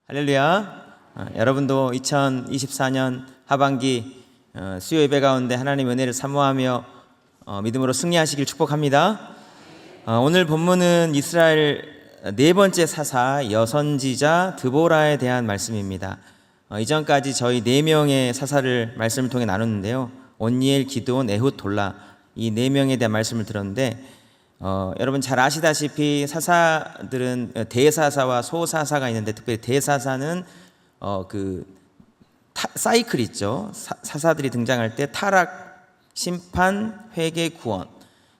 할렐루야. 여러분도 2024년 하반기 수요 예배 가운데 하나님의 은혜를 사모하며 믿음으로 승리하시길 축복합니다. 오늘 본문은 이스라엘 네 번째 사사 여선지자 드보라에 대한 말씀입니다. 이전까지 저희 네 명의 사사를 말씀을 통해 나눴는데요. 온니엘, 기드온, 에훗, 돌라 이 네 명에 대한 말씀을 들었는데 여러분 잘 아시다시피 사사들은 대사사와 소사사가 있는데 특별히 대사사는 사이클 있죠. 사사들이 등장할 때 타락, 심판, 회개, 구원.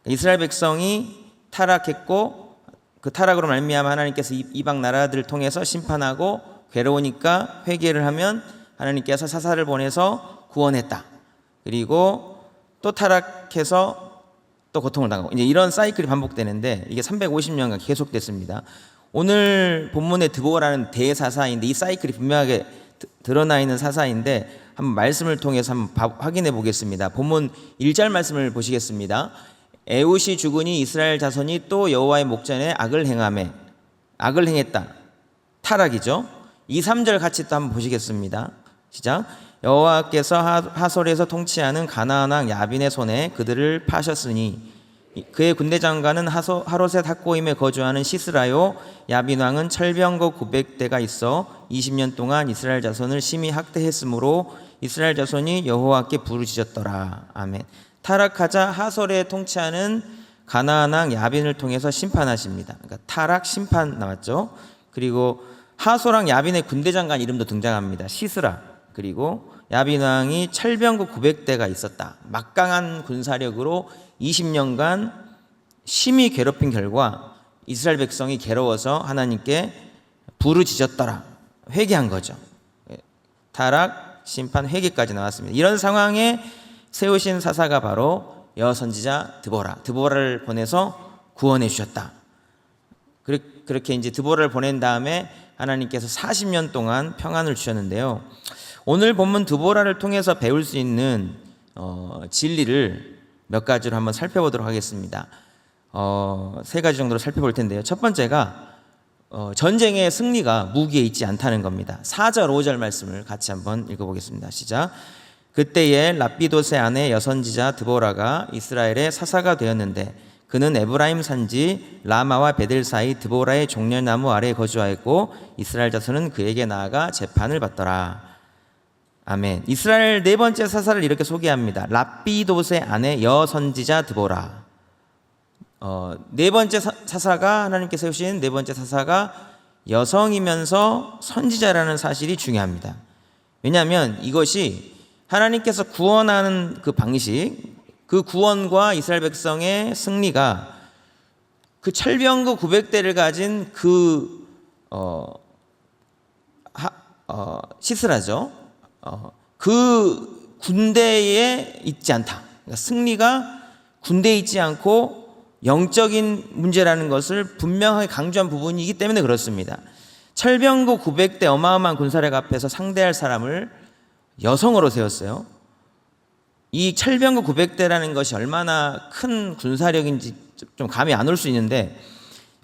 이스라엘 백성이 타락했고 그 타락으로 말미암아 하나님께서 이방 나라들을 통해서 심판하고 괴로우니까 회개를 하면 하나님께서 사사를 보내서 구원했다. 그리고 또 타락해서 또 고통을 당하고 이제 이런 사이클이 반복되는데 이게 350년간 계속됐습니다. 오늘 본문의 드보라는 대사사인데 이 사이클이 분명하게 드러나 있는 사사인데 한번 말씀을 통해서 한번 확인해 보겠습니다. 본문 1절 말씀을 보시겠습니다. 에훗이 죽으니 이스라엘 자손이 또 여호와의 목전에 악을 행했다. 타락이죠. 2, 3절 같이 또 한번 보시겠습니다. 시작. 여호와께서 하솔에서 통치하는 가나안 왕 야빈의 손에 그들을 파셨으니 그의 군대 장관은 하롯셋 학고임에 거주하는 시스라요 야빈 왕은 철병거 900대가 있어 20년 동안 이스라엘 자손을 심히 학대했으므로 이스라엘 자손이 여호와께 부르짖었더라. 아멘. 타락하자 하솔에 통치하는 가나안 왕 야빈을 통해서 심판하십니다. 그러니까 타락, 심판 나왔죠. 그리고 하솔 왕 야빈의 군대 장관 이름도 등장합니다. 시스라. 그리고 야빈 왕이 철병거 900대가 있었다. 막강한 군사력으로 20년간 심히 괴롭힌 결과 이스라엘 백성이 괴로워서 하나님께 부르짖었더라. 회개한 거죠. 타락, 심판, 회개까지 나왔습니다. 이런 상황에 세우신 사사가 바로 여선지자 드보라를 보내서 구원해 주셨다. 그렇게 이제 드보라를 보낸 다음에 하나님께서 40년 동안 평안을 주셨는데요. 오늘 본문 드보라를 통해서 배울 수 있는 진리를 몇 가지로 한번 살펴보도록 하겠습니다. 세 가지 정도로 살펴볼 텐데요. 첫 번째가 전쟁의 승리가 무기에 있지 않다는 겁니다. 4절, 5절 말씀을 같이 한번 읽어보겠습니다. 시작. 그때에 랍비돗의 아내 여선지자 드보라가 이스라엘의 사사가 되었는데 그는 에브라임 산지 라마와 베델 사이 드보라의 종려나무 아래에 거주하였고 이스라엘 자손은 그에게 나아가 재판을 받더라. 아멘. 이스라엘 네 번째 사사를 이렇게 소개합니다. 랍비돗의 아내 여선지자 드보라. 네 번째 사사가 하나님께서 세우신 네 번째 사사가 여성이면서 선지자라는 사실이 중요합니다. 왜냐하면 이것이 하나님께서 구원하는 그 방식, 그 구원과 이스라엘 백성의 승리가 그 철병거 900대를 가진 시스라죠. 그 군대에 있지 않다. 그러니까 승리가 군대에 있지 않고 영적인 문제라는 것을 분명하게 강조한 부분이기 때문에 그렇습니다. 철병거 900대 어마어마한 군사력 앞에서 상대할 사람을 여성으로 세웠어요. 이 철병거 900대라는 것이 얼마나 큰 군사력인지 좀 감이 안 올 수 있는데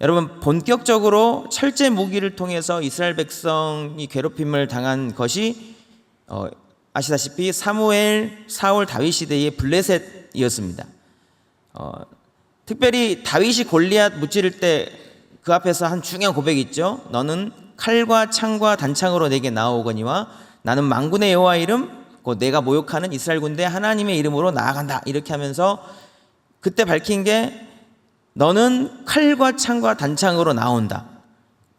여러분 본격적으로 철제 무기를 통해서 이스라엘 백성이 괴롭힘을 당한 것이 아시다시피 사무엘, 사울, 다윗 시대의 블레셋이었습니다. 특별히 다윗이 골리앗 무찌를 때 그 앞에서 한 중요한 고백이 있죠. 너는 칼과 창과 단창으로 내게 나아오거니와 나는 만군의 여호와 이름 곧 내가 모욕하는 이스라엘 군대 하나님의 이름으로 나아간다. 이렇게 하면서 그때 밝힌 게 너는 칼과 창과 단창으로 나온다.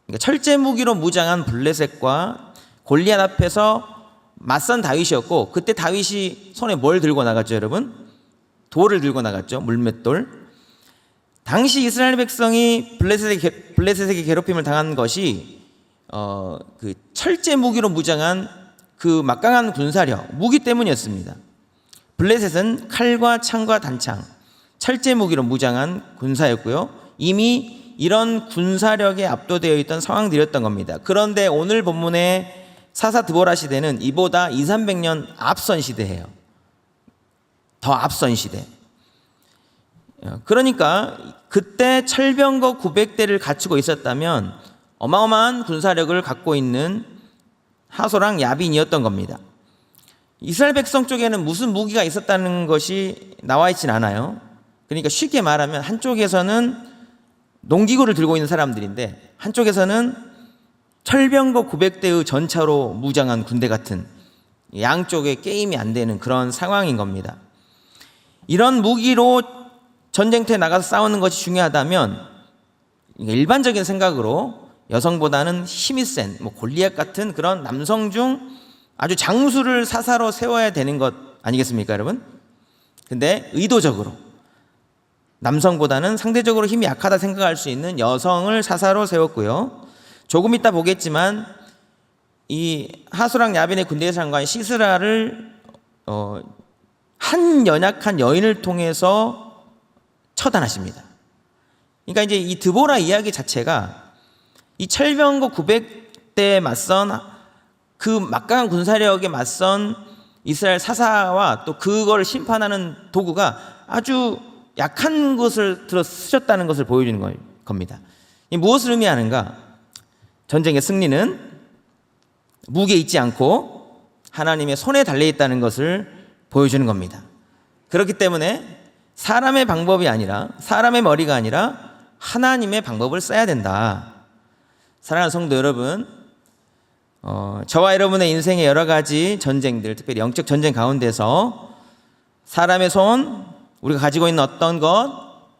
그러니까 철제 무기로 무장한 블레셋과 골리앗 앞에서 맞선 다윗이었고 그때 다윗이 손에 뭘 들고 나갔죠, 여러분? 돌을 들고 나갔죠, 물맷돌. 당시 이스라엘 백성이 블레셋에게 괴롭힘을 당한 것이 그 철제 무기로 무장한 그 막강한 군사력, 무기 때문이었습니다. 블레셋은 칼과 창과 단창, 철제 무기로 무장한 군사였고요. 이미 이런 군사력에 압도되어 있던 상황들이었던 겁니다. 그런데 오늘 본문의 사사 드보라 시대는 이보다 200~300년 앞선 시대예요. 더 앞선 시대. 그러니까 그때 철병거 900대를 갖추고 있었다면 어마어마한 군사력을 갖고 있는 하소랑 야빈이었던 겁니다. 이스라엘 백성 쪽에는 무슨 무기가 있었다는 것이 나와 있진 않아요. 그러니까 쉽게 말하면 한쪽에서는 농기구를 들고 있는 사람들인데 한쪽에서는 철병거 900대의 전차로 무장한 군대 같은, 양쪽에 게임이 안 되는 그런 상황인 겁니다. 이런 무기로 전쟁터에 나가서 싸우는 것이 중요하다면 일반적인 생각으로 여성보다는 힘이 센 골리앗 같은 그런 남성 중 아주 장수를 사사로 세워야 되는 것 아니겠습니까, 여러분? 근데 의도적으로 남성보다는 상대적으로 힘이 약하다 생각할 수 있는 여성을 사사로 세웠고요. 조금 이따 보겠지만 이 하소랑 야빈의 군대 장관 시스라를 한 연약한 여인을 통해서 처단하십니다. 그러니까 이제 이 드보라 이야기 자체가 이 철병거 900대에 맞선 그 막강한 군사력에 맞선 이스라엘 사사와 또 그걸 심판하는 도구가 아주 약한 것을 들어 쓰셨다는 것을 보여주는 겁니다. 무엇을 의미하는가? 전쟁의 승리는 무게에 있지 않고 하나님의 손에 달려있다는 것을 보여주는 겁니다. 그렇기 때문에 사람의 방법이 아니라, 사람의 머리가 아니라 하나님의 방법을 써야 된다. 사랑하는 성도 여러분, 저와 여러분의 인생의 여러 가지 전쟁들, 특별히 영적 전쟁 가운데서 사람의 손, 우리가 가지고 있는 어떤 것,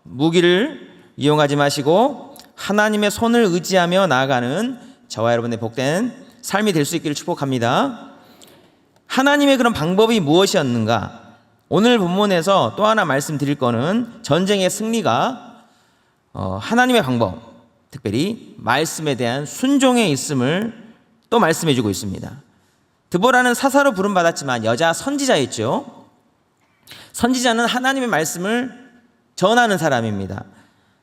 무기를 이용하지 마시고 하나님의 손을 의지하며 나아가는 저와 여러분의 복된 삶이 될 수 있기를 축복합니다. 하나님의 그런 방법이 무엇이었는가? 오늘 본문에서 또 하나 말씀드릴 거는 전쟁의 승리가 하나님의 방법, 특별히 말씀에 대한 순종에 있음을 또 말씀해 주고 있습니다. 드보라는 사사로 부름받았지만 여자 선지자였죠. 선지자는 하나님의 말씀을 전하는 사람입니다.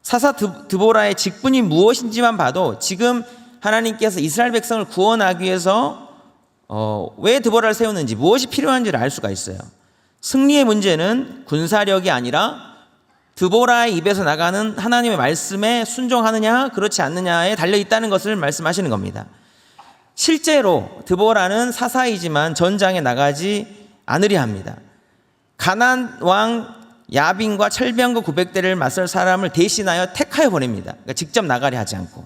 사사 드보라의 직분이 무엇인지만 봐도 지금 하나님께서 이스라엘 백성을 구원하기 위해서 왜 드보라를 세우는지, 무엇이 필요한지를 알 수가 있어요. 승리의 문제는 군사력이 아니라 드보라의 입에서 나가는 하나님의 말씀에 순종하느냐 그렇지 않느냐에 달려있다는 것을 말씀하시는 겁니다. 실제로 드보라는 사사이지만 전장에 나가지 않으려 합니다. 가나안 왕 야빈과 철병거 900대를 맞설 사람을 대신하여 택하여 보냅니다. 그러니까 직접 나가려 하지 않고.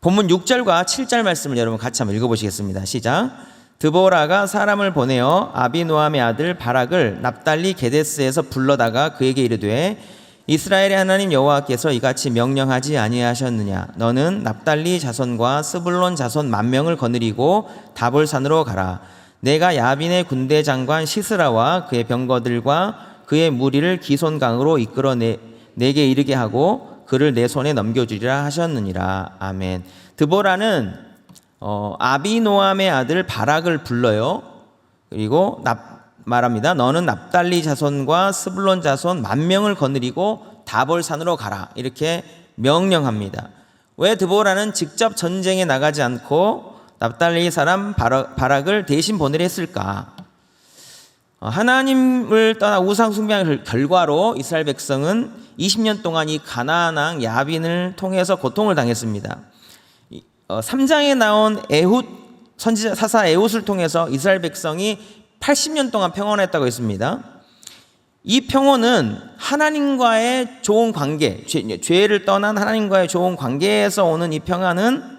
본문 6절과 7절 말씀을 여러분 같이 한번 읽어보시겠습니다. 시작. 드보라가 사람을 보내어 아비노함의 아들 바락을 납달리 게데스에서 불러다가 그에게 이르되 이스라엘의 하나님 여호와께서 이같이 명령하지 아니하셨느냐? 너는 납달리 자손과 스불론 자손 10,000명을 거느리고 다볼산으로 가라. 내가 야빈의 군대 장관 시스라와 그의 병거들과 그의 무리를 기손강으로 이끌어 내게 이르게 하고 그를 내 손에 넘겨주리라 하셨느니라. 아멘. 드보라는 아비노함의 아들 바락을 불러요. 그리고 말합니다. 너는 납달리 자손과 스불론 자손 10,000명을 거느리고 다볼산으로 가라. 이렇게 명령합니다. 왜 드보라는 직접 전쟁에 나가지 않고 납달리 사람 바락을 대신 보내려 했을까? 하나님을 떠나 우상 숭배의 결과로 이스라엘 백성은 20년 동안 이 가나안 왕 야빈을 통해서 고통을 당했습니다. 3장에 나온 에훗 선지자 사사 에훗을 통해서 이스라엘 백성이 80년 동안 평온했다고 했습니다. 이 평온은 하나님과의 좋은 관계, 죄를 떠난 하나님과의 좋은 관계에서 오는 이 평안은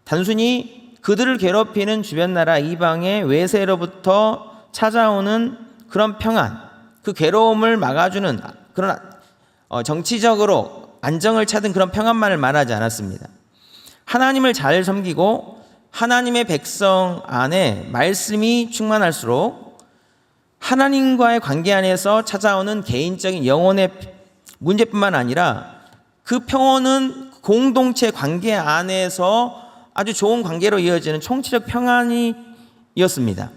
단순히 그들을 괴롭히는 주변 나라 이방의 외세로부터 찾아오는 그런 평안, 그 괴로움을 막아주는 그런 정치적으로 안정을 찾은 그런 평안만을 말하지 않았습니다. 하나님을 잘 섬기고 하나님의 백성 안에 말씀이 충만할수록 하나님과의 관계 안에서 찾아오는 개인적인 영혼의 문제뿐만 아니라 그 평온은 공동체 관계 안에서 아주 좋은 관계로 이어지는 총체적 평안이었습니다.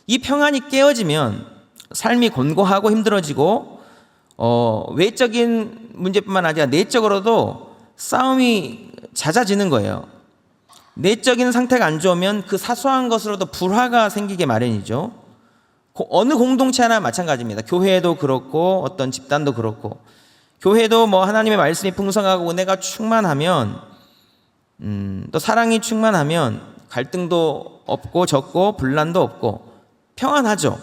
이 평안이 깨어지면 삶이 곤고하고 힘들어지고 외적인 문제뿐만 아니라 내적으로도 싸움이 잦아지는 거예요. 내적인 상태가 안 좋으면 그 사소한 것으로도 불화가 생기게 마련이죠. 어느 공동체 하나 마찬가지입니다. 교회도 그렇고 어떤 집단도 그렇고, 교회도 하나님의 말씀이 풍성하고 은혜가 충만하면 또 사랑이 충만하면 갈등도 없고 적고 분란도 없고 평안하죠.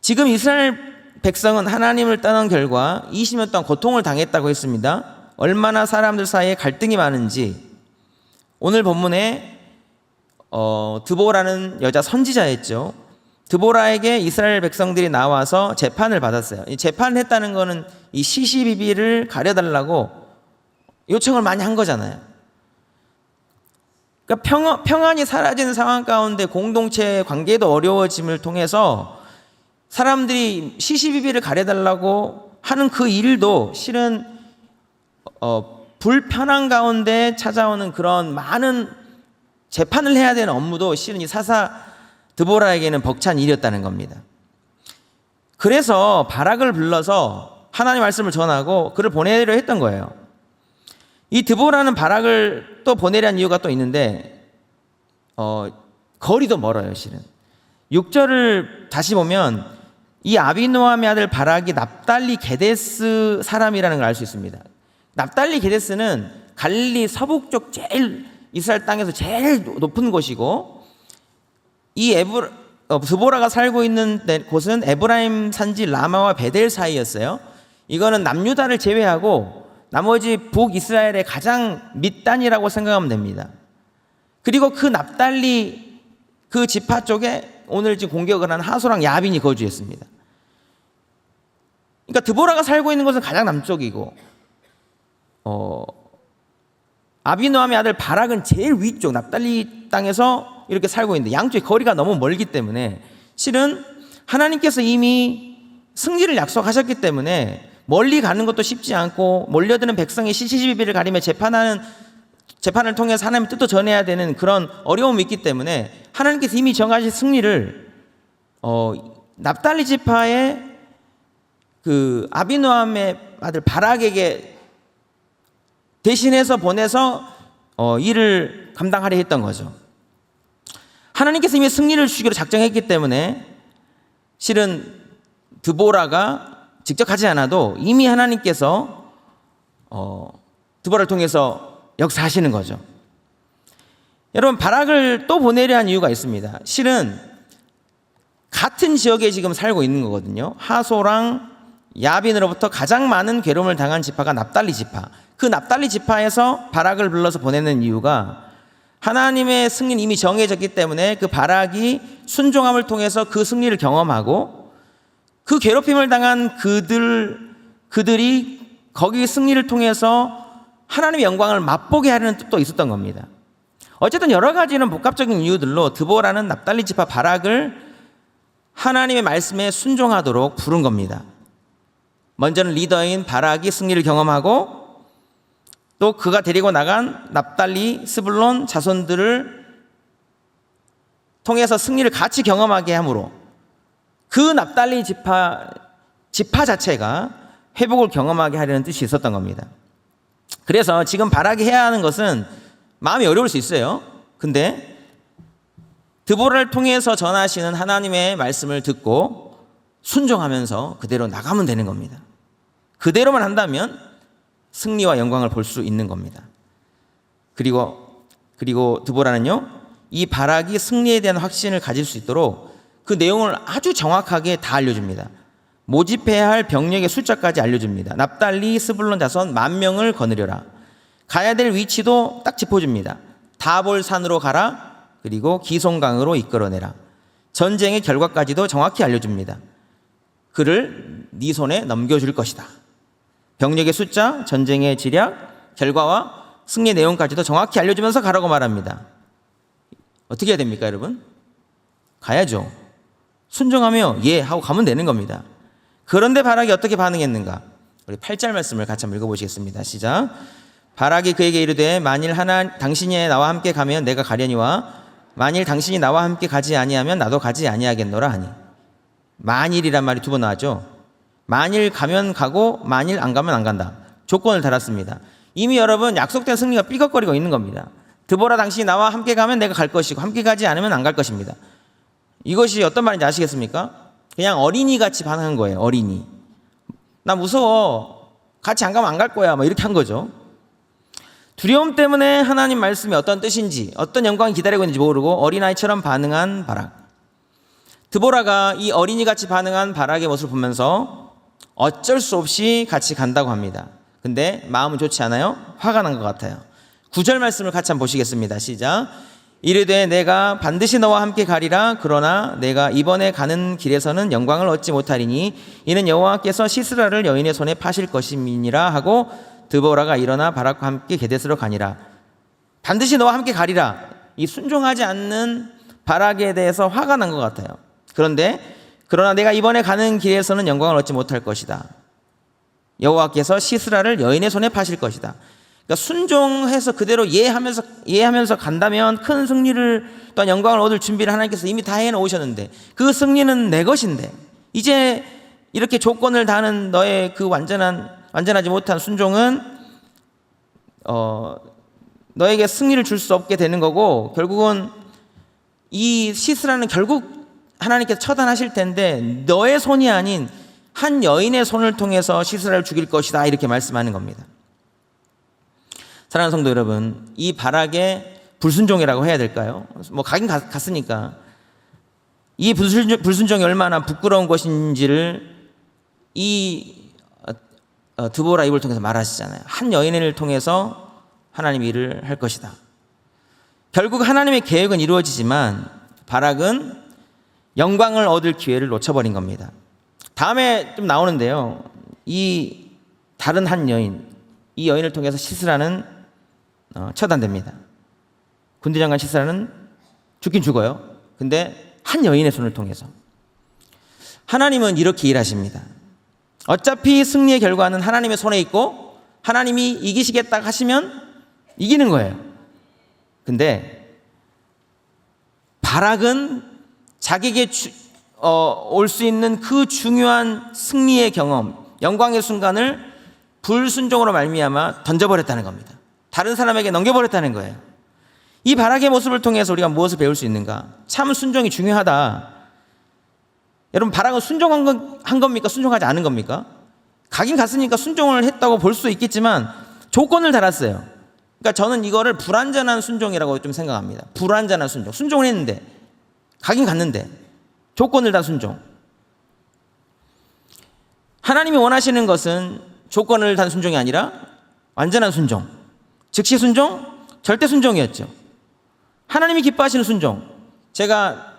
지금 이스라엘 백성은 하나님을 떠난 결과 20년 동안 고통을 당했다고 했습니다. 얼마나 사람들 사이에 갈등이 많은지 오늘 본문에 드보라는 여자 선지자였죠. 드보라에게 이스라엘 백성들이 나와서 재판을 받았어요. 이 재판을 했다는 것은 이 시시비비를 가려달라고 요청을 많이 한 거잖아요. 그러니까 평안이 사라지는 상황 가운데 공동체 관계도 어려워짐을 통해서 사람들이 시시비비를 가려달라고 하는 그 일도 실은 불편한 가운데 찾아오는 그런 많은 재판을 해야 되는 업무도 실은 이 사사 드보라에게는 벅찬 일이었다는 겁니다. 그래서 바락을 불러서 하나님의 말씀을 전하고 그를 보내려 했던 거예요. 이 드보라는 바락을 또 보내려는 이유가 또 있는데 거리도 멀어요. 실은 6절을 다시 보면 이 아비노함의 아들 바락이 납달리 게데스 사람이라는 걸 알 수 있습니다. 납달리 게데스는 갈릴리 서북쪽 제일 이스라엘 땅에서 제일 높은 곳이고 이 드보라가 살고 있는 곳은 에브라임 산지 라마와 베델 사이였어요. 이거는 남유다를 제외하고 나머지 북이스라엘의 가장 밑단이라고 생각하면 됩니다. 그리고 그 납달리 그 지파 쪽에 오늘 지금 공격을 한 하소랑 야빈이 거주했습니다. 그러니까 드보라가 살고 있는 곳은 가장 남쪽이고 아비노함의 아들 바락은 제일 위쪽 납달리 땅에서 이렇게 살고 있는데 양쪽의 거리가 너무 멀기 때문에 실은 하나님께서 이미 승리를 약속하셨기 때문에 멀리 가는 것도 쉽지 않고 몰려드는 백성의 시시비비를 가리며 재판을 통해서 하나님의 뜻도 전해야 되는 그런 어려움이 있기 때문에 하나님께서 이미 정하신 승리를 납달리 지파의 그 아비노함의 아들 바락에게 대신해서 보내서 일을 감당하려 했던 거죠. 하나님께서 이미 승리를 주기로 작정했기 때문에 실은 드보라가 직접 하지 않아도 이미 하나님께서 드보라를 통해서 역사하시는 거죠. 여러분 바락을 또 보내려 한 이유가 있습니다. 실은 같은 지역에 지금 살고 있는 거거든요. 하소랑 야빈으로부터 가장 많은 괴로움을 당한 지파가 납달리 지파. 그 납달리 지파에서 바락을 불러서 보내는 이유가 하나님의 승리는 이미 정해졌기 때문에 그 바락이 순종함을 통해서 그 승리를 경험하고 그 괴롭힘을 당한 그들이 거기 승리를 통해서 하나님의 영광을 맛보게 하려는 뜻도 있었던 겁니다. 어쨌든 여러 가지는 복합적인 이유들로 드보라는 납달리 지파 바락을 하나님의 말씀에 순종하도록 부른 겁니다. 먼저는 리더인 바락이 승리를 경험하고 또 그가 데리고 나간 납달리, 스불론 자손들을 통해서 승리를 같이 경험하게 함으로 그 납달리 지파 자체가 회복을 경험하게 하려는 뜻이 있었던 겁니다. 그래서 지금 바락이 해야 하는 것은 마음이 어려울 수 있어요. 근데 드보라를 통해서 전하시는 하나님의 말씀을 듣고 순종하면서 그대로 나가면 되는 겁니다. 그대로만 한다면 승리와 영광을 볼 수 있는 겁니다. 그리고 드보라는요, 이 바락이 승리에 대한 확신을 가질 수 있도록 그 내용을 아주 정확하게 다 알려줍니다. 모집해야 할 병력의 숫자까지 알려줍니다. 납달리, 스불론 자손 10,000명을 거느려라. 가야 될 위치도 딱 짚어줍니다. 다볼산으로 가라. 그리고 기송강으로 이끌어내라. 전쟁의 결과까지도 정확히 알려줍니다. 그를 네 손에 넘겨줄 것이다. 병력의 숫자, 전쟁의 지략, 결과와 승리 내용까지도 정확히 알려주면서 가라고 말합니다. 어떻게 해야 됩니까, 여러분? 가야죠. 순종하며 예 하고 가면 되는 겁니다. 그런데 바락이 어떻게 반응했는가? 우리 8절 말씀을 같이 한번 읽어보시겠습니다. 시작. 바락이 그에게 이르되 만일 당신이 나와 함께 가면 내가 가려니와 만일 당신이 나와 함께 가지 아니하면 나도 가지 아니하겠노라 하니. 만일이란 말이 2번 나왔죠. 만일 가면 가고 만일 안 가면 안 간다. 조건을 달았습니다. 이미 여러분 약속된 승리가 삐걱거리고 있는 겁니다. 드보라 당신이 나와 함께 가면 내가 갈 것이고 함께 가지 않으면 안 갈 것입니다. 이것이 어떤 말인지 아시겠습니까? 그냥 어린이같이 반응한 거예요. 어린이. 나 무서워. 같이 안 가면 안 갈 거야. 뭐 이렇게 한 거죠. 두려움 때문에 하나님 말씀이 어떤 뜻인지, 어떤 영광이 기다리고 있는지 모르고 어린아이처럼 반응한 바락. 드보라가 이 어린이같이 반응한 바락의 모습을 보면서 어쩔 수 없이 같이 간다고 합니다. 근데 마음은 좋지 않아요? 화가 난 것 같아요. 9절 말씀을 같이 한번 보시겠습니다. 시작. 이르되 내가 반드시 너와 함께 가리라. 그러나 내가 이번에 가는 길에서는 영광을 얻지 못하리니 이는 여호와께서 시스라를 여인의 손에 파실 것임이니라 하고 드보라가 일어나 바락과 함께 게데스로 가니라. 반드시 너와 함께 가리라. 이 순종하지 않는 바락에 대해서 화가 난 것 같아요. 그러나 내가 이번에 가는 길에서는 영광을 얻지 못할 것이다. 여호와께서 시스라를 여인의 손에 파실 것이다. 그러니까 순종해서 그대로 이해하면서 간다면 큰 승리를 또한 영광을 얻을 준비를 하나님께서 이미 다 해놓으셨는데 그 승리는 내 것인데 이제 이렇게 조건을 다하는 너의 그 완전하지 못한 순종은 너에게 승리를 줄 수 없게 되는 거고 결국은 이 시스라는 결국 하나님께서 처단하실 텐데 너의 손이 아닌 한 여인의 손을 통해서 시스라를 죽일 것이다 이렇게 말씀하는 겁니다. 사랑하는 성도 여러분, 이 바락의 불순종이라고 해야 될까요? 뭐 가긴 갔으니까 이 불순종이 얼마나 부끄러운 것인지를 이 드보라 입을 통해서 말하시잖아요. 한 여인을 통해서 하나님 일을 할 것이다. 결국 하나님의 계획은 이루어지지만 바락은 영광을 얻을 기회를 놓쳐버린 겁니다. 다음에 좀 나오는데요. 이 다른 한 여인, 이 여인을 통해서 시스라는 처단됩니다. 군대장관 시스라는 죽긴 죽어요. 근데 한 여인의 손을 통해서. 하나님은 이렇게 일하십니다. 어차피 승리의 결과는 하나님의 손에 있고 하나님이 이기시겠다 하시면 이기는 거예요. 근데 바락은 자기에게 올 수 있는 그 중요한 승리의 경험, 영광의 순간을 불순종으로 말미암아 던져버렸다는 겁니다. 다른 사람에게 넘겨버렸다는 거예요. 이 바락의 모습을 통해서 우리가 무엇을 배울 수 있는가? 참 순종이 중요하다. 여러분, 바락은 순종한 겁니까? 순종하지 않은 겁니까? 가긴 갔으니까 순종을 했다고 볼 수 있겠지만 조건을 달았어요. 그러니까 저는 이거를 불완전한 순종이라고 좀 생각합니다. 불완전한 순종. 순종을 했는데 가긴 갔는데 조건을 단 순종. 하나님이 원하시는 것은 조건을 단 순종이 아니라 완전한 순종. 즉시 순종, 절대 순종이었죠. 하나님이 기뻐하시는 순종. 제가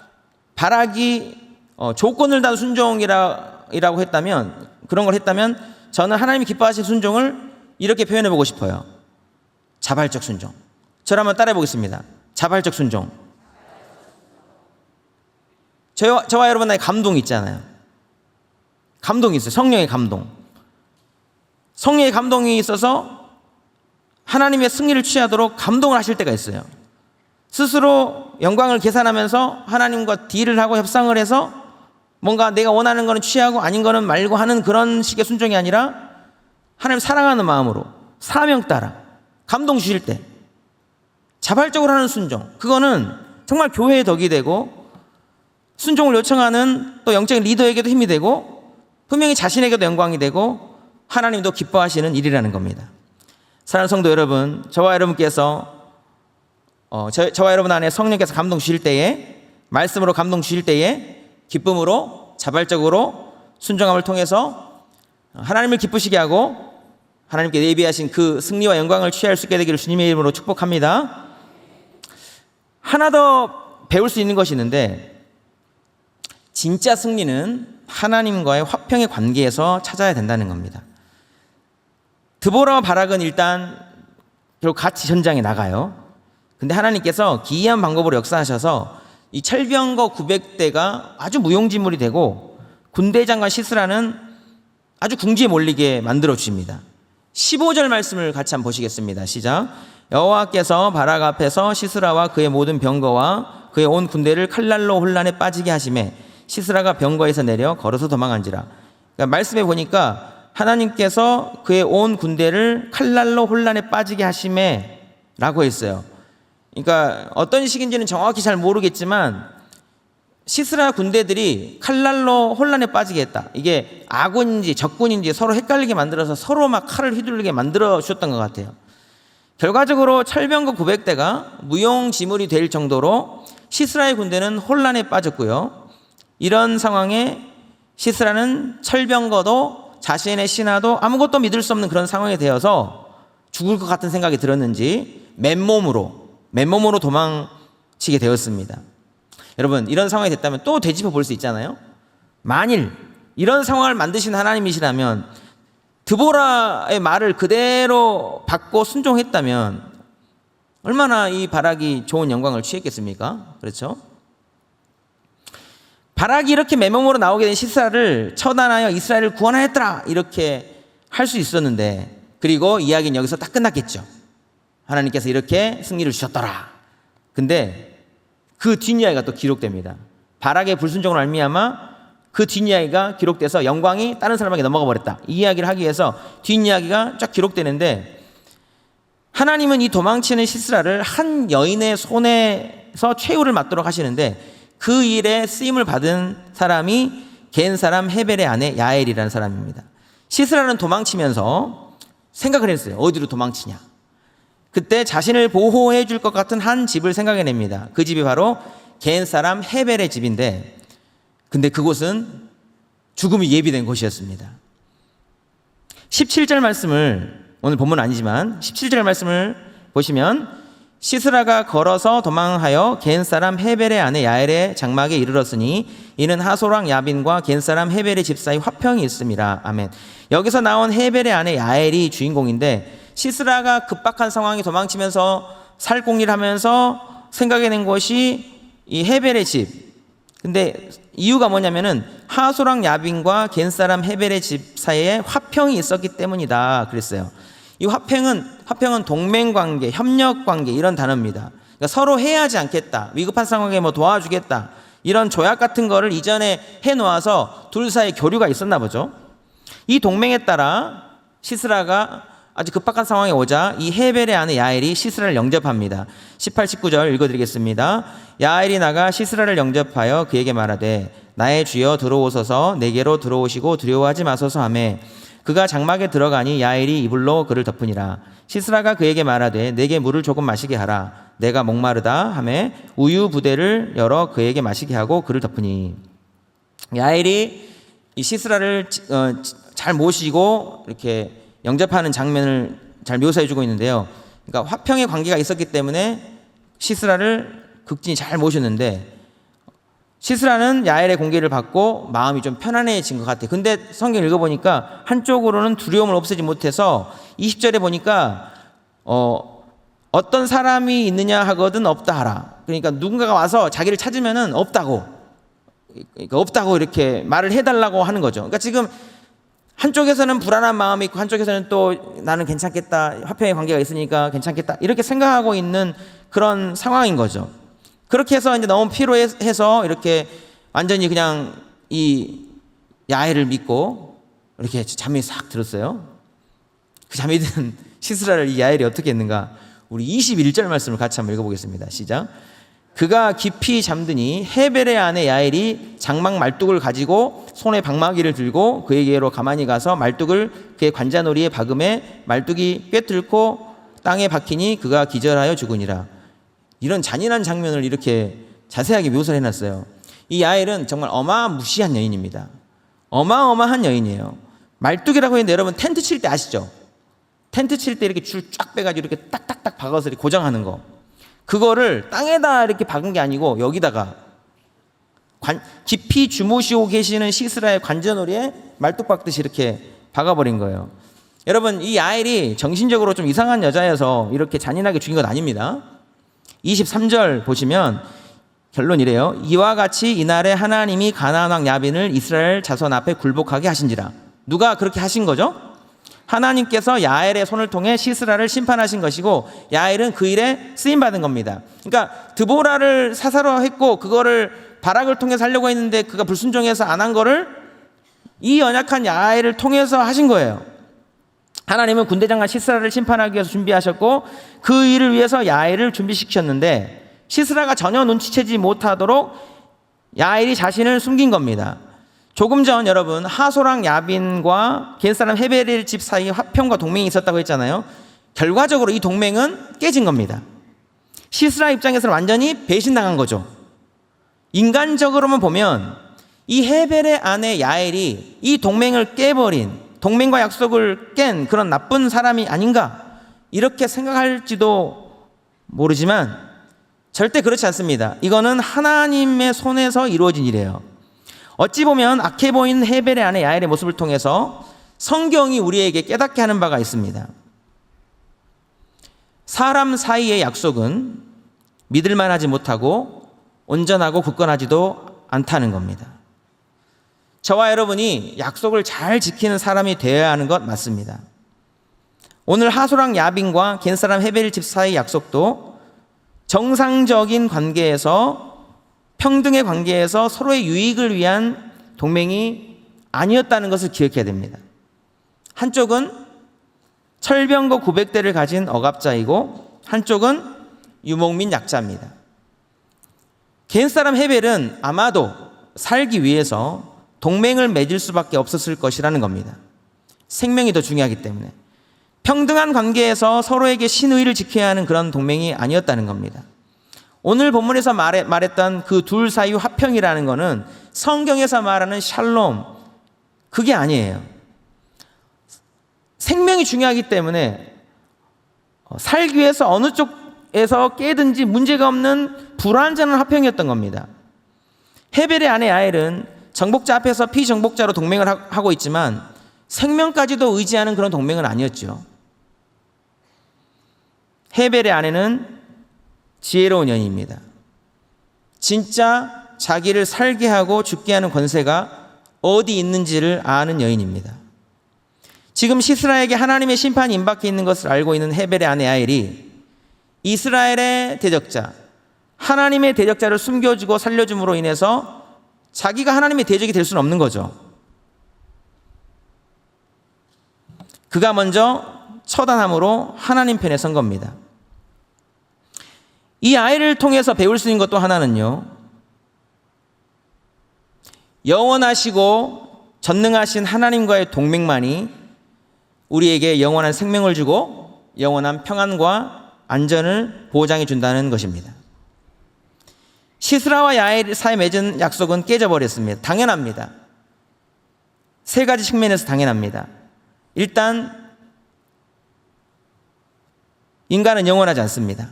바락이 조건을 단 순종이라고 했다면, 그런 걸 했다면 저는 하나님이 기뻐하시는 순종을 이렇게 표현해 보고 싶어요. 자발적 순종. 저를 한번 따라해 보겠습니다. 자발적 순종. 저와 여러분 안에 감동이 있잖아요. 감동이 있어요. 성령의 감동. 성령의 감동이 있어서 하나님의 승리를 취하도록 감동을 하실 때가 있어요. 스스로 영광을 계산하면서 하나님과 딜을 하고 협상을 해서 뭔가 내가 원하는 거는 취하고 아닌 거는 말고 하는 그런 식의 순종이 아니라 하나님 사랑하는 마음으로 사명 따라 감동 주실 때 자발적으로 하는 순종, 그거는 정말 교회의 덕이 되고 순종을 요청하는 또 영적인 리더에게도 힘이 되고 분명히 자신에게도 영광이 되고 하나님도 기뻐하시는 일이라는 겁니다. 사랑하는 성도 여러분, 저와 여러분 안에 성령께서 감동 주실 때에, 말씀으로 감동 주실 때에 기쁨으로 자발적으로 순종함을 통해서 하나님을 기쁘시게 하고 하나님께 예비하신 그 승리와 영광을 취할 수 있게 되기를 주님의 이름으로 축복합니다. 하나 더 배울 수 있는 것이 있는데, 진짜 승리는 하나님과의 화평의 관계에서 찾아야 된다는 겁니다. 드보라와 바락은 일단 결국 같이 전장에 나가요. 근데 하나님께서 기이한 방법으로 역사하셔서 이 철병거 900대가 아주 무용지물이 되고 군대 장관 시스라는 아주 궁지에 몰리게 만들어 주십니다. 15절 말씀을 같이 한번 보시겠습니다. 시작. 여호와께서 바락 앞에서 시스라와 그의 모든 병거와 그의 온 군대를 칼날로 혼란에 빠지게 하시매 시스라가 병거에서 내려 걸어서 도망한지라. 그러니까 말씀해 보니까 하나님께서 그의 온 군대를 칼날로 혼란에 빠지게 하시매 라고 했어요. 그러니까 어떤 식인지는 정확히 잘 모르겠지만 시스라 군대들이 칼날로 혼란에 빠지게 했다. 이게 아군인지 적군인지 서로 헷갈리게 만들어서 서로 막 칼을 휘둘리게 만들어 주셨던 것 같아요. 결과적으로 철병거 900대가 무용지물이 될 정도로 시스라의 군대는 혼란에 빠졌고요. 이런 상황에 시스라는 철병거도 자신의 신하도 아무것도 믿을 수 없는 그런 상황이 되어서 죽을 것 같은 생각이 들었는지 맨몸으로 도망치게 되었습니다. 여러분, 이런 상황이 됐다면 또 되짚어 볼 수 있잖아요. 만일 이런 상황을 만드신 하나님이시라면 드보라의 말을 그대로 받고 순종했다면 얼마나 이 바락이 좋은 영광을 취했겠습니까? 그렇죠? 바락이 이렇게 맨몸으로 나오게 된 시스라를 처단하여 이스라엘을 구원하였더라 이렇게 할 수 있었는데, 그리고 이야기는 여기서 딱 끝났겠죠. 하나님께서 이렇게 승리를 주셨더라. 근데 그 뒷이야기가 또 기록됩니다. 바락의 불순종으로 말미암아 그 뒷이야기가 기록돼서 영광이 다른 사람에게 넘어가 버렸다. 이 이야기를 하기 위해서 뒷이야기가 쫙 기록되는데, 하나님은 이 도망치는 시스라를 한 여인의 손에서 최후를 맞도록 하시는데, 그 일에 쓰임을 받은 사람이 겐 사람 헤벨의 아내 야엘이라는 사람입니다. 시스라는 도망치면서 생각을 했어요. 어디로 도망치냐. 그때 자신을 보호해 줄 것 같은 한 집을 생각해냅니다. 그 집이 바로 겐 사람 헤벨의 집인데, 근데 그곳은 죽음이 예비된 곳이었습니다. 17절 말씀을, 오늘 본문은 아니지만 17절 말씀을 보시면, 시스라가 걸어서 도망하여 겐 사람 헤벨의 아내 야엘의 장막에 이르렀으니 이는 하솔왕 야빈과 겐 사람 헤벨의 집 사이 화평이 있음이라. 아멘. 여기서 나온 헤벨의 아내 야엘이 주인공인데, 시스라가 급박한 상황에 도망치면서 살공리를 하면서 생각해낸 것이 이 헤벨의 집. 근데 이유가 뭐냐면은 하솔왕 야빈과 겐 사람 헤벨의 집 사이에 화평이 있었기 때문이다 그랬어요. 이 화평은 동맹관계, 협력관계 이런 단어입니다. 그러니까 서로 해하지 않겠다, 위급한 상황에 뭐 도와주겠다, 이런 조약 같은 거를 이전에 해놓아서 둘 사이에 교류가 있었나 보죠. 이 동맹에 따라 시스라가 아주 급박한 상황에 오자 이 헤벨의 아내 야엘이 시스라를 영접합니다. 18, 19절 읽어드리겠습니다. 야엘이 나가 시스라를 영접하여 그에게 말하되 나의 주여 들어오소서, 내게로 들어오시고 두려워하지 마소서 하며 그가 장막에 들어가니 야엘이 이불로 그를 덮으니라. 시스라가 그에게 말하되 내게 물을 조금 마시게 하라. 내가 목마르다 하며 우유 부대를 열어 그에게 마시게 하고 그를 덮으니. 야엘이 이 시스라를 잘 모시고 이렇게 영접하는 장면을 잘 묘사해주고 있는데요. 그러니까 화평의 관계가 있었기 때문에 시스라를 극진히 잘 모셨는데, 시스라는 야엘의 공개를 받고 마음이 좀 편안해진 것 같아요. 근데 성경 읽어보니까 한쪽으로는 두려움을 없애지 못해서 20절에 보니까 어떤 사람이 있느냐 하거든 없다 하라. 그러니까 누군가가 와서 자기를 찾으면은 없다고 이렇게 말을 해달라고 하는 거죠. 그러니까 지금 한쪽에서는 불안한 마음이 있고 한쪽에서는 또 나는 괜찮겠다, 화평의 관계가 있으니까 괜찮겠다 이렇게 생각하고 있는 그런 상황인 거죠. 그렇게 해서 이제 너무 피로해서 이렇게 완전히 그냥 이 야엘을 믿고 이렇게 잠이 싹 들었어요. 그 잠이 든 시스라를 이 야엘이 어떻게 했는가? 우리 21절 말씀을 같이 한번 읽어보겠습니다. 시작. 그가 깊이 잠드니 헤벨의 아내 야엘이 장막 말뚝을 가지고 손에 방마귀를 들고 그에게로 가만히 가서 말뚝을 그의 관자놀이에 박음에 말뚝이 꿰뚫고 땅에 박히니 그가 기절하여 죽으니라. 이런 잔인한 장면을 이렇게 자세하게 묘사를 해놨어요. 이 야엘은 정말 어마무시한 여인입니다. 어마어마한 여인이에요. 말뚝이라고 했는데 여러분 텐트 칠 때 아시죠? 텐트 칠 때 이렇게 줄 쫙 빼가지고 이렇게 딱딱딱 박아서 이렇게 고정하는 거. 그거를 땅에다 이렇게 박은 게 아니고 여기다가 깊이 주무시고 계시는 시스라의 관자놀이에 말뚝 박듯이 이렇게 박아버린 거예요. 여러분 이 야엘이 정신적으로 좀 이상한 여자여서 이렇게 잔인하게 죽인 건 아닙니다. 23절 보시면 결론이래요. 이와 같이 이날에 하나님이 가나안 왕 야빈을 이스라엘 자손 앞에 굴복하게 하신지라. 누가 그렇게 하신 거죠? 하나님께서 야엘의 손을 통해 시스라를 심판하신 것이고 야엘은 그 일에 쓰임받은 겁니다. 그러니까 드보라를 사사로 했고 그거를 바락을 통해서 하려고 했는데 그가 불순종해서 안 한 거를 이 연약한 야엘을 통해서 하신 거예요. 하나님은 군대장관 시스라를 심판하기 위해서 준비하셨고 그 일을 위해서 야엘을 준비시켰는데 시스라가 전혀 눈치채지 못하도록 야엘이 자신을 숨긴 겁니다. 조금 전 여러분 하솔왕 야빈과 겐 사람 헤벨의 집 사이에 화평과 동맹이 있었다고 했잖아요. 결과적으로 이 동맹은 깨진 겁니다. 시스라 입장에서는 완전히 배신당한 거죠. 인간적으로만 보면 이 헤벨의 아내 야엘이 이 동맹을 깨버린, 동맹과 약속을 깬 그런 나쁜 사람이 아닌가 이렇게 생각할지도 모르지만 절대 그렇지 않습니다. 이거는 하나님의 손에서 이루어진 일이에요. 어찌 보면 악해 보이는 헤벨의 아내 야엘의 모습을 통해서 성경이 우리에게 깨닫게 하는 바가 있습니다. 사람 사이의 약속은 믿을만하지 못하고 온전하고 굳건하지도 않다는 겁니다. 저와 여러분이 약속을 잘 지키는 사람이 되어야 하는 것 맞습니다. 오늘 하소랑 야빈과 겐사람 헤벨 집 사이의 약속도 정상적인 관계에서, 평등의 관계에서 서로의 유익을 위한 동맹이 아니었다는 것을 기억해야 됩니다. 한쪽은 철병거 900대를 가진 억압자이고 한쪽은 유목민 약자입니다. 겐사람 헤벨은 아마도 살기 위해서 동맹을 맺을 수밖에 없었을 것이라는 겁니다. 생명이 더 중요하기 때문에. 평등한 관계에서 서로에게 신의를 지켜야 하는 그런 동맹이 아니었다는 겁니다. 오늘 본문에서 말했던 그 둘 사이 화평이라는 것은 성경에서 말하는 샬롬, 그게 아니에요. 생명이 중요하기 때문에 살기 위해서 어느 쪽에서 깨든지 문제가 없는 불완전한 화평이었던 겁니다. 헤벨의 아내 야엘은 정복자 앞에서 피정복자로 동맹을 하고 있지만 생명까지도 의지하는 그런 동맹은 아니었죠. 헤벨의 아내는 지혜로운 여인입니다. 진짜 자기를 살게 하고 죽게 하는 권세가 어디 있는지를 아는 여인입니다. 지금 시스라에게 하나님의 심판이 임박해 있는 것을 알고 있는 헤벨의 아내 야엘이 이스라엘의 대적자, 하나님의 대적자를 숨겨주고 살려줌으로 인해서 자기가 하나님의 대적이 될 수는 없는 거죠. 그가 먼저 처단함으로 하나님 편에 선 겁니다. 이 아이를 통해서 배울 수 있는 것도 하나는요, 영원하시고 전능하신 하나님과의 동맹만이 우리에게 영원한 생명을 주고 영원한 평안과 안전을 보장해 준다는 것입니다. 시스라와 야엘 사이에 맺은 약속은 깨져버렸습니다. 당연합니다. 세 가지 측면에서 당연합니다. 일단 인간은 영원하지 않습니다.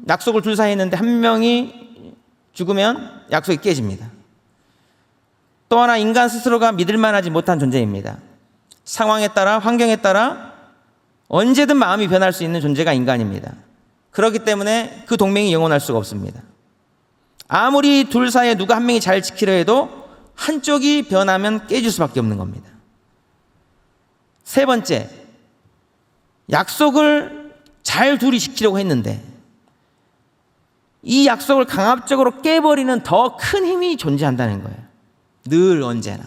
약속을 둘 사이에 했는데 한 명이 죽으면 약속이 깨집니다. 또 하나, 인간 스스로가 믿을만하지 못한 존재입니다. 상황에 따라, 환경에 따라 언제든 마음이 변할 수 있는 존재가 인간입니다. 그렇기 때문에 그 동맹이 영원할 수가 없습니다. 아무리 둘 사이에 누가 한 명이 잘 지키려 해도 한쪽이 변하면 깨질 수밖에 없는 겁니다. 세 번째, 약속을 잘 둘이 지키려고 했는데 이 약속을 강압적으로 깨버리는 더 큰 힘이 존재한다는 거예요. 늘 언제나.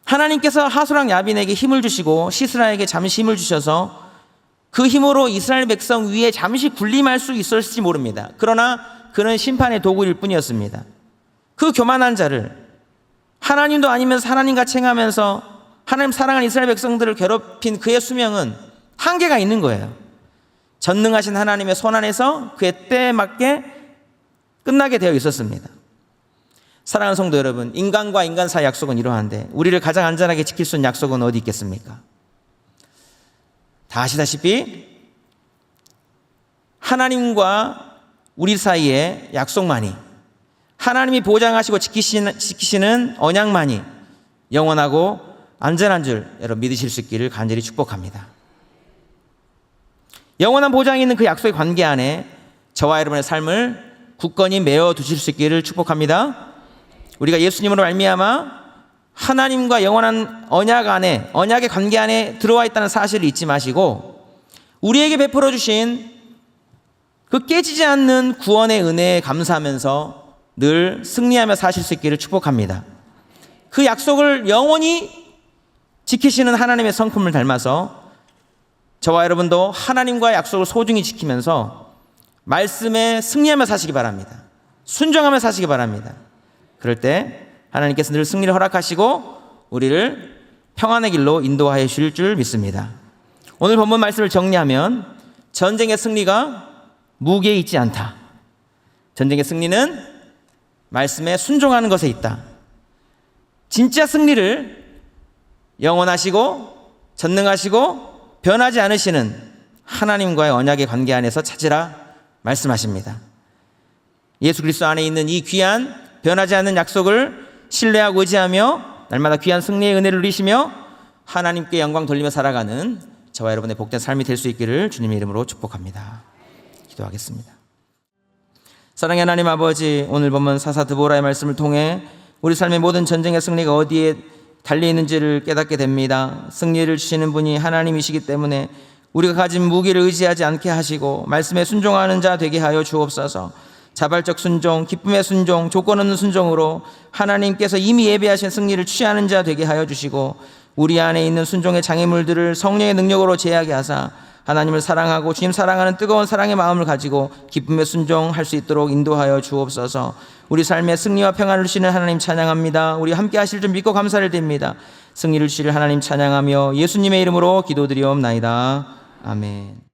하나님께서 하소랑 야빈에게 힘을 주시고 시스라에게 잠시 힘을 주셔서 그 힘으로 이스라엘 백성 위에 잠시 군림할 수 있었을지 모릅니다. 그러나 그는 심판의 도구일 뿐이었습니다. 그 교만한 자를, 하나님도 아니면서 하나님같이 행하면서 하나님 사랑하는 이스라엘 백성들을 괴롭힌 그의 수명은 한계가 있는 거예요. 전능하신 하나님의 손 안에서 그의 때에 맞게 끝나게 되어 있었습니다. 사랑하는 성도 여러분, 인간과 인간 사이 약속은 이러한데 우리를 가장 안전하게 지킬 수 있는 약속은 어디 있겠습니까? 다 아시다시피 하나님과 우리 사이의 약속만이, 하나님이 보장하시고 지키시는 언약만이 영원하고 안전한 줄 여러분 믿으실 수 있기를 간절히 축복합니다. 영원한 보장이 있는 그 약속의 관계 안에 저와 여러분의 삶을 굳건히 메어 두실 수 있기를 축복합니다. 우리가 예수님으로 말미암아 하나님과 영원한 언약 안에, 언약의 관계 안에 들어와 있다는 사실을 잊지 마시고 우리에게 베풀어 주신 그 깨지지 않는 구원의 은혜에 감사하면서 늘 승리하며 사실 수 있기를 축복합니다. 그 약속을 영원히 지키시는 하나님의 성품을 닮아서 저와 여러분도 하나님과의 약속을 소중히 지키면서 말씀에 승리하며 사시기 바랍니다. 순종하며 사시기 바랍니다. 그럴 때 하나님께서 늘 승리를 허락하시고 우리를 평안의 길로 인도하여 주실 줄 믿습니다. 오늘 본문 말씀을 정리하면 전쟁의 승리가 무기에 있지 않다. 전쟁의 승리는 말씀에 순종하는 것에 있다. 진짜 승리를 영원하시고 전능하시고 변하지 않으시는 하나님과의 언약의 관계 안에서 찾으라 말씀하십니다. 예수 그리스도 안에 있는 이 귀한 변하지 않는 약속을 신뢰하고 의지하며 날마다 귀한 승리의 은혜를 누리시며 하나님께 영광 돌리며 살아가는 저와 여러분의 복된 삶이 될 수 있기를 주님의 이름으로 축복합니다. 기도하겠습니다. 사랑의 하나님 아버지, 오늘 본문 사사 드보라의 말씀을 통해 우리 삶의 모든 전쟁의 승리가 어디에 달려 있는지를 깨닫게 됩니다. 승리를 주시는 분이 하나님이시기 때문에 우리가 가진 무기를 의지하지 않게 하시고 말씀에 순종하는 자 되게 하여 주옵소서. 자발적 순종, 기쁨의 순종, 조건 없는 순종으로 하나님께서 이미 예배하신 승리를 취하는 자 되게 하여 주시고 우리 안에 있는 순종의 장애물들을 성령의 능력으로 제하게 하사 하나님을 사랑하고 주님 사랑하는 뜨거운 사랑의 마음을 가지고 기쁨의 순종할 수 있도록 인도하여 주옵소서. 우리 삶의 승리와 평안을 주시는 하나님 찬양합니다. 우리 함께 하실 줄 믿고 감사를 드립니다. 승리를 주실 하나님 찬양하며 예수님의 이름으로 기도드리옵나이다. 아멘.